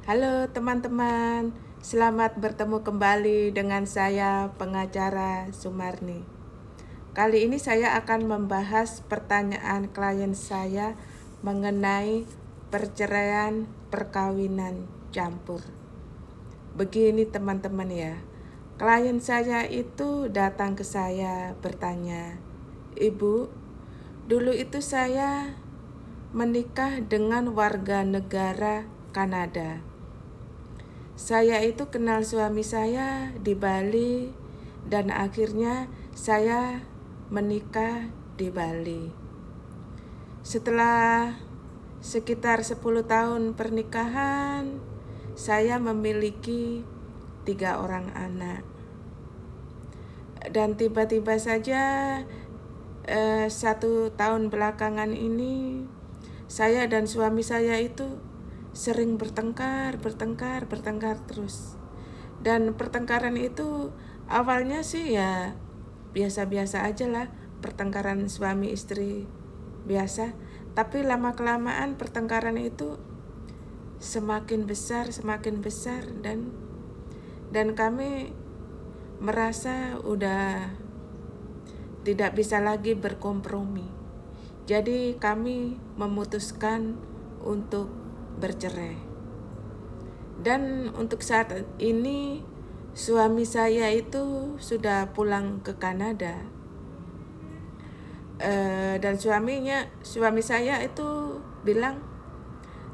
Halo teman-teman, selamat bertemu kembali dengan saya pengacara Sumarni. Kali ini saya akan membahas pertanyaan klien saya mengenai perceraian perkawinan campur. Begini teman-teman ya, klien saya itu datang ke saya bertanya, "Ibu, dulu itu saya menikah dengan warga negara Kanada. Saya itu kenal suami saya di Bali dan akhirnya saya menikah di Bali. Setelah sekitar 10 tahun pernikahan, saya memiliki 3 orang anak. Dan tiba-tiba saja 1 tahun belakangan ini saya dan suami saya itu sering bertengkar terus. Dan pertengkaran itu awalnya sih ya biasa-biasa aja lah, pertengkaran suami istri biasa. Tapi lama-kelamaan pertengkaran itu semakin besar dan kami merasa udah tidak bisa lagi berkompromi. Jadi kami memutuskan untuk bercerai. Dan untuk saat ini suami saya itu sudah pulang ke Kanada. Dan suami saya itu bilang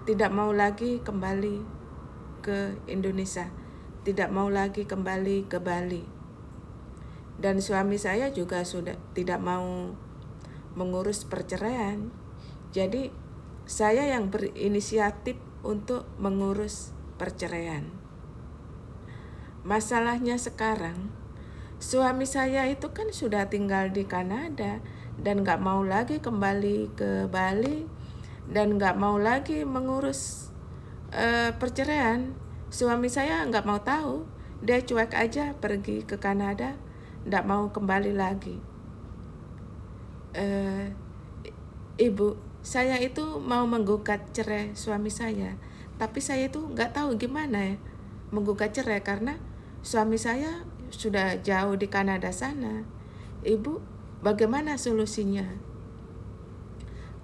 tidak mau lagi kembali ke Indonesia, tidak mau lagi kembali ke Bali. Dan suami saya juga sudah tidak mau mengurus perceraian. Jadi saya yang berinisiatif untuk mengurus perceraian. Masalahnya sekarang, suami saya itu kan sudah tinggal di Kanada dan gak mau lagi kembali ke Bali dan gak mau lagi mengurus perceraian. Suami saya gak mau tahu, dia cuek aja pergi ke Kanada, gak mau kembali lagi. Ibu, saya itu mau menggugat cerai suami saya, tapi saya itu nggak tahu gimana ya menggugat cerai karena suami saya sudah jauh di Kanada sana. Ibu, bagaimana solusinya?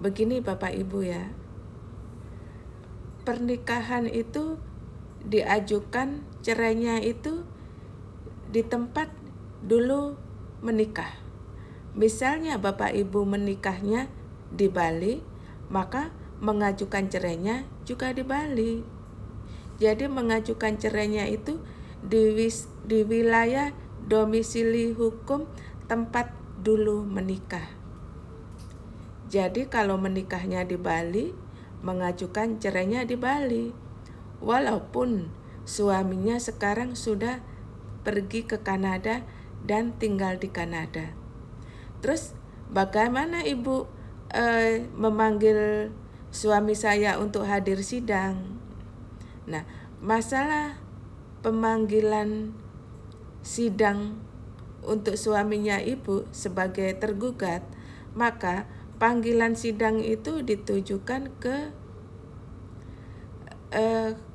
Begini Bapak Ibu ya, pernikahan itu diajukan cerainya itu di tempat dulu menikah. Misalnya Bapak Ibu menikahnya di Bali, maka mengajukan cerainya juga di Bali. Jadi mengajukan cerainya itu di wilayah domisili hukum tempat dulu menikah. Jadi kalau menikahnya di Bali, mengajukan cerainya di Bali. Walaupun suaminya sekarang sudah pergi ke Kanada dan tinggal di Kanada. Terus bagaimana Ibu memanggil suami saya untuk hadir sidang? Nah, masalah pemanggilan sidang untuk suaminya Ibu sebagai tergugat, maka panggilan sidang itu ditujukan ke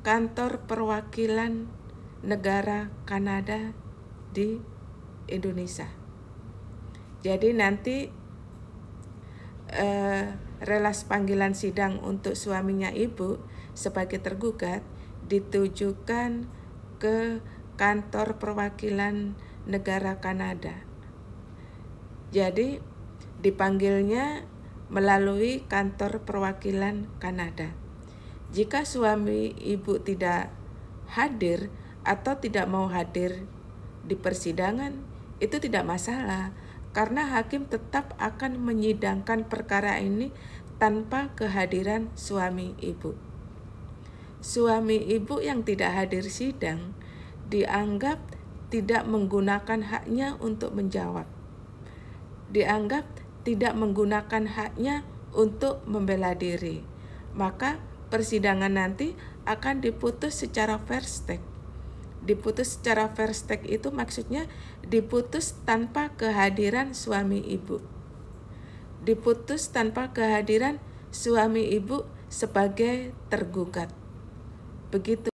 kantor perwakilan negara Kanada di Indonesia. Jadi nanti relas panggilan sidang untuk suaminya Ibu sebagai tergugat ditujukan ke kantor perwakilan negara Kanada. Jadi dipanggilnya melalui kantor perwakilan Kanada. Jika suami Ibu tidak hadir atau tidak mau hadir di persidangan, itu tidak masalah, karena hakim tetap akan menyidangkan perkara ini tanpa kehadiran suami Ibu. Suami Ibu yang tidak hadir sidang dianggap tidak menggunakan haknya untuk menjawab. Dianggap tidak menggunakan haknya untuk membela diri. Maka persidangan nanti akan diputus secara fair stake. Diputus secara fair stake itu maksudnya diputus tanpa kehadiran suami Ibu. Diputus tanpa kehadiran suami Ibu sebagai tergugat. Begitu.